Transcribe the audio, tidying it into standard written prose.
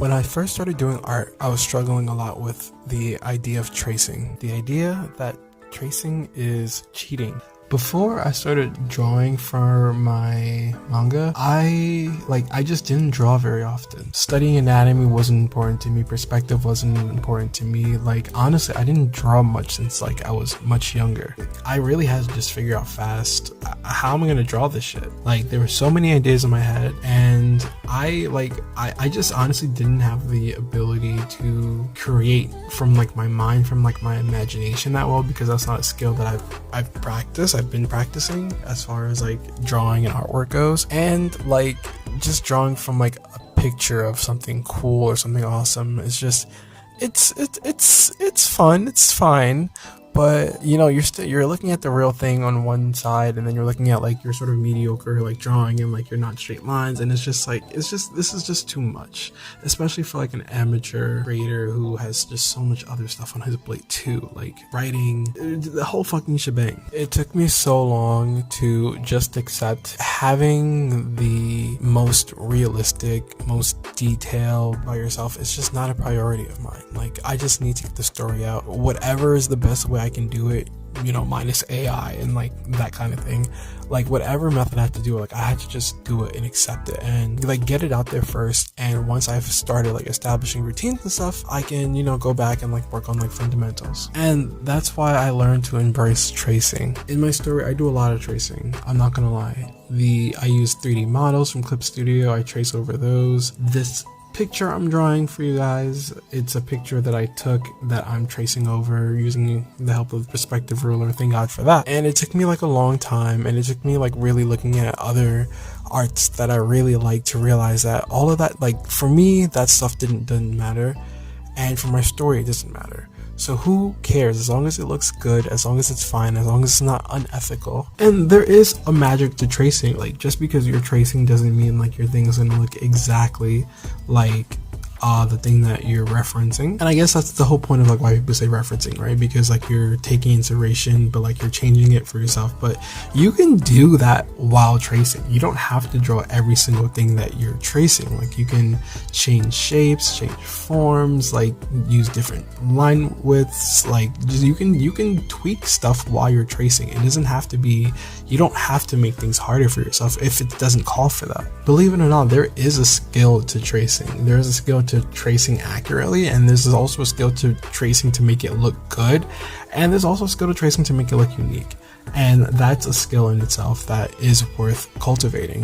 When I first started doing art, I was struggling a lot with the idea of tracing. The idea that tracing is cheating. Before I started drawing for my manga, I just didn't draw very often. Studying anatomy wasn't important to me, perspective wasn't important to me. Honestly, I didn't draw much since I was much younger. I really had to just figure out fast, how am I gonna draw this shit? There were so many ideas in my head, and I just honestly didn't have the ability to create from my mind, from my imagination that well, because that's not a skill that I've practiced. I've been practicing as far as drawing and artwork goes, and just drawing from a picture of something cool or something awesome is just it's fun, it's fine, but you're looking at the real thing on one side, and then you're looking at your sort of mediocre drawing, and you're not straight lines, and this is just too much, especially for an amateur creator who has just so much other stuff on his plate too, writing, the whole fucking shebang. It took me so long to just accept having the most realistic, most detailed by yourself is just not a priority of mine. I just need to get the story out, whatever is the best way I can do it, minus AI and that kind of thing. Whatever method I have to do it, I had to just do it and accept it and get it out there first. And once I've started establishing routines and stuff, I can go back and work on fundamentals. And that's why I learned to embrace tracing. In my story, I do a lot of tracing, I'm not gonna lie. I use 3D models from Clip Studio. I trace over those. This picture I'm drawing for you guys, it's a picture that I took that I'm tracing over using the help of the perspective ruler. Thank God for that. And it took me a long time, and it took me really looking at other arts that I really like to realize that all of that, for me, that stuff doesn't matter, and for my story it doesn't matter. So who cares, as long as it looks good, as long as it's fine, as long as it's not unethical. And there is a magic to tracing. Just because you're tracing doesn't mean your thing is gonna look exactly like the thing that you're referencing. And I guess that's the whole point of why people say referencing, right? Because you're taking inspiration, but you're changing it for yourself. But you can do that while tracing. You don't have to draw every single thing that you're tracing. You can change shapes, change forms, use different line widths. You can tweak stuff while you're tracing. It doesn't have to be, you don't have to make things harder for yourself if it doesn't call for that. Believe it or not, there is a skill to tracing. There is a skill to tracing accurately, and there's also a skill to tracing to make it look good, and there's also a skill to tracing to make it look unique. And that's a skill in itself that is worth cultivating.